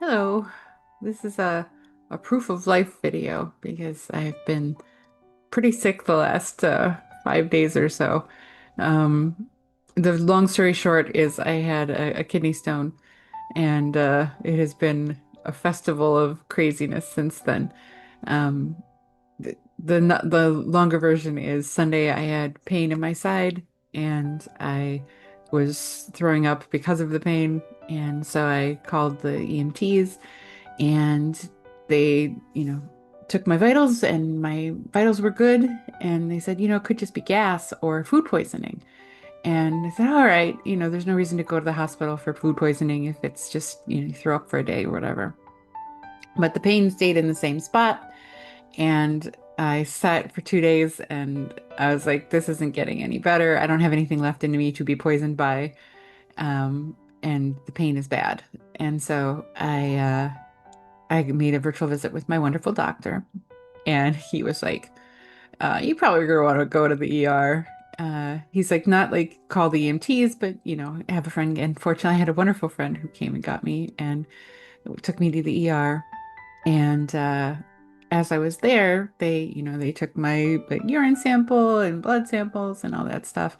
Hello. This is a proof of life video because I've been pretty sick the last 5 days or so. Um, the long story short is I had a kidney stone, and it has been a festival of craziness since then. Um, the longer version is Sunday I had pain in my side, and I was throwing up because of the pain, and so I called the EMTs, and they, took my vitals, and my vitals were good, and they said, it could just be gas or food poisoning. And I said, all right, there's no reason to go to the hospital for food poisoning if it's just, you throw up for a day or whatever. But the pain stayed in the same spot, and I sat for 2 days, and I was like, this isn't getting any better. I don't have anything left in me to be poisoned by. And the pain is bad. And so I made a virtual visit with my wonderful doctor, and he was like, you probably gonna want to go to the ER. He's like, not like call the EMTs, but have a friend. And fortunately, I had a wonderful friend who came and got me and took me to the ER. And as I was there, they took my like urine sample and blood samples and all that stuff.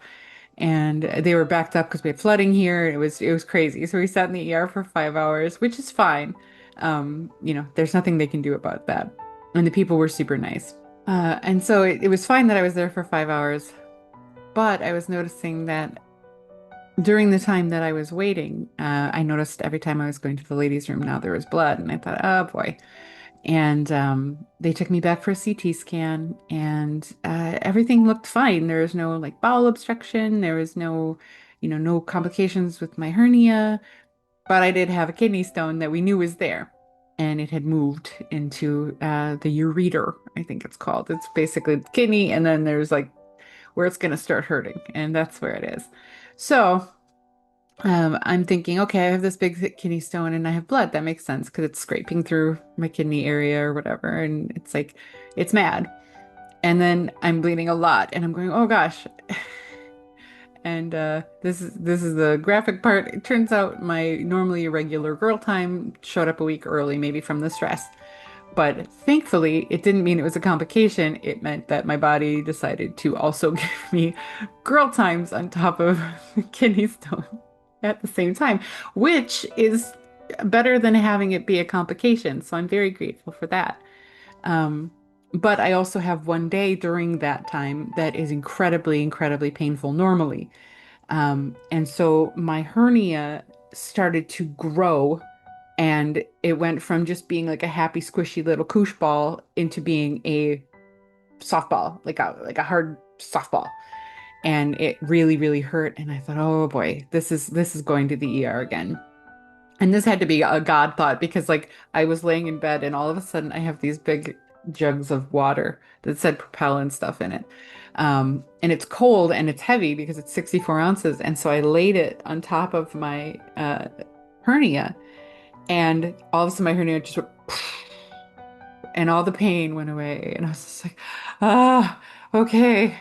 And they were backed up because we had flooding here. It was crazy. So we sat in the ER for 5 hours, which is fine. There's nothing they can do about that. And the people were super nice. And so it was fine that I was there for 5 hours, but I was noticing that during the time that I was waiting, I noticed every time I was going to the ladies' room, now there was blood, and I thought, oh boy. And they took me back for a CT scan, and everything looked fine. There was no like bowel obstruction. There was no complications with my hernia, but I did have a kidney stone that we knew was there, and it had moved into the ureter, I think it's called. It's basically the kidney, and then there's like where it's going to start hurting, and that's where it is. So I'm thinking, okay, I have this big thick kidney stone and I have blood. That makes sense because it's scraping through my kidney area or whatever. And it's like, it's mad. And then I'm bleeding a lot and I'm going, oh gosh. And this is the graphic part. It turns out my normally irregular girl time showed up a week early, maybe from the stress. But thankfully, it didn't mean it was a complication. It meant that my body decided to also give me girl times on top of kidney stone at the same time, which is better than having it be a complication. So I'm very grateful for that. Um, but I also have one day during that time that is incredibly, incredibly painful normally. And so my hernia started to grow, and it went from just being like a happy, squishy little koosh ball into being a softball, like a hard softball. And it really, really hurt. And I thought, oh boy, this is going to the ER again. And this had to be a God thought because like I was laying in bed and all of a sudden I have these big jugs of water that said Propel and stuff in it. And it's cold and it's heavy because it's 64 ounces. And so I laid it on top of my hernia, and all of a sudden my hernia just went, and all the pain went away. And I was just like, ah, okay,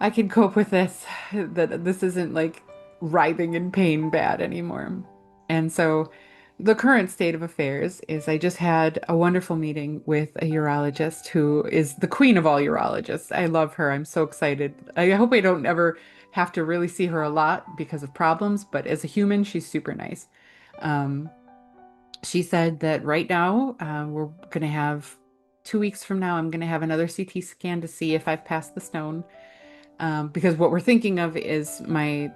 I can cope with this. That this isn't like writhing in pain bad anymore. And so the current state of affairs is I just had a wonderful meeting with a urologist who is the queen of all urologists. I love her. I'm so excited. I hope I don't ever have to really see her a lot because of problems, but as a human, she's super nice. Um, she said that right now, we're going to have 2 weeks from now, I'm going to have another CT scan to see if I've passed the stone. Because what we're thinking of is my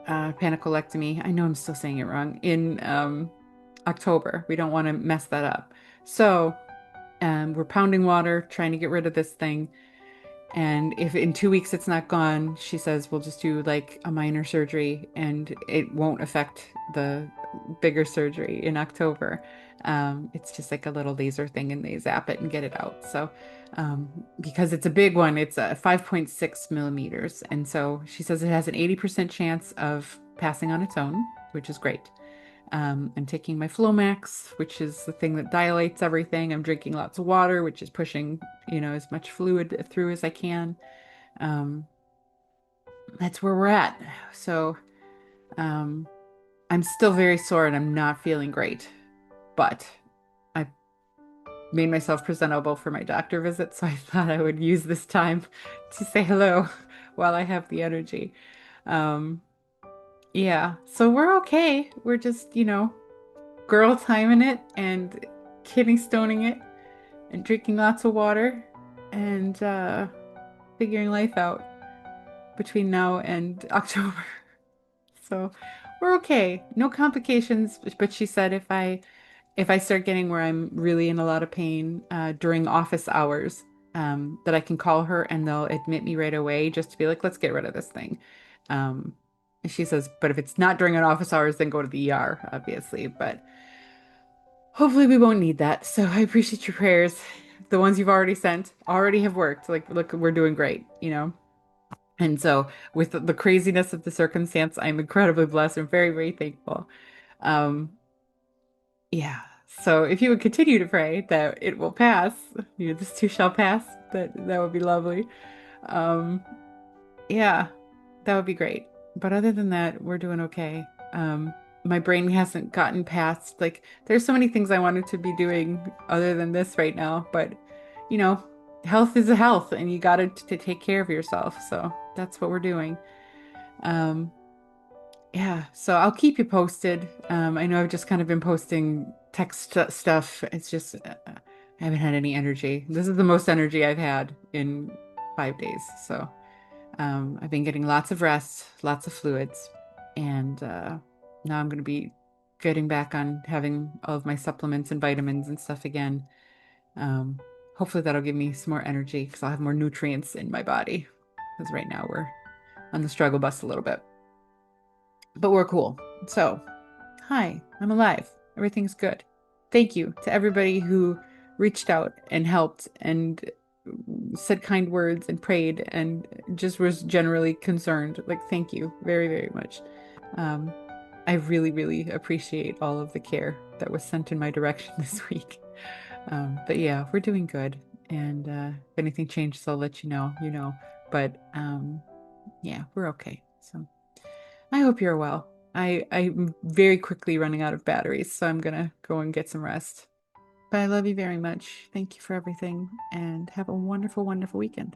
panicolectomy. I know I'm still saying it wrong. In October. We don't want to mess that up. So we're pounding water, trying to get rid of this thing. And if in 2 weeks it's not gone, she says we'll just do like a minor surgery and it won't affect the bigger surgery in October. It's just like a little laser thing and they zap it and get it out. So, because it's a big one, it's a 5.6 millimeters. And so she says it has an 80% chance of passing on its own, which is great. I'm taking my Flomax, which is the thing that dilates everything. I'm drinking lots of water, which is pushing, as much fluid through as I can. Um, that's where we're at. So, um, I'm still very sore and I'm not feeling great, but I made myself presentable for my doctor visit, so I thought I would use this time to say hello while I have the energy. Um, yeah, so we're okay. We're just, girl timing it and kidney stoning it and drinking lots of water and figuring life out between now and October. So we're okay. No complications, but she said if I start getting where I'm really in a lot of pain during office hours, that I can call her and they'll admit me right away just to be like, let's get rid of this thing. Um, and she says, but if it's not during an office hours, then go to the ER, obviously. But hopefully we won't need that. So I appreciate your prayers. The ones you've already sent already have worked. Like, look, we're doing great. And so with the craziness of the circumstance, I'm incredibly blessed and very, very thankful. Um, Yeah. So if you would continue to pray that it will pass, this too shall pass, that would be lovely. Um, yeah, that would be great. But other than that, we're doing okay. My brain hasn't gotten past like there's so many things I wanted to be doing other than this right now, but you know, health is a health and you got to take care of yourself. So that's what we're doing. Um, Yeah, so I'll keep you posted. I know I've just kind of been posting text stuff. It's just I haven't had any energy. This is the most energy I've had in 5 days. So I've been getting lots of rest, lots of fluids, and now I'm going to be getting back on having all of my supplements and vitamins and stuff again. Um, Hopefully that'll give me some more energy because I'll have more nutrients in my body. Because right now we're on the struggle bus a little bit, but we're cool. So. Hi, I'm alive. Everything's good. Thank you to everybody who reached out and helped and said kind words and prayed and just was generally concerned. Like, thank you very, very much. Um, I really, really appreciate all of the care that was sent in my direction this week. But yeah, we're doing good. And if anything changes, I'll let you know. But yeah, we're okay. So. I hope you're well. I'm very quickly running out of batteries, so I'm gonna go and get some rest. But I love you very much. Thank you for everything, and have a wonderful, wonderful weekend.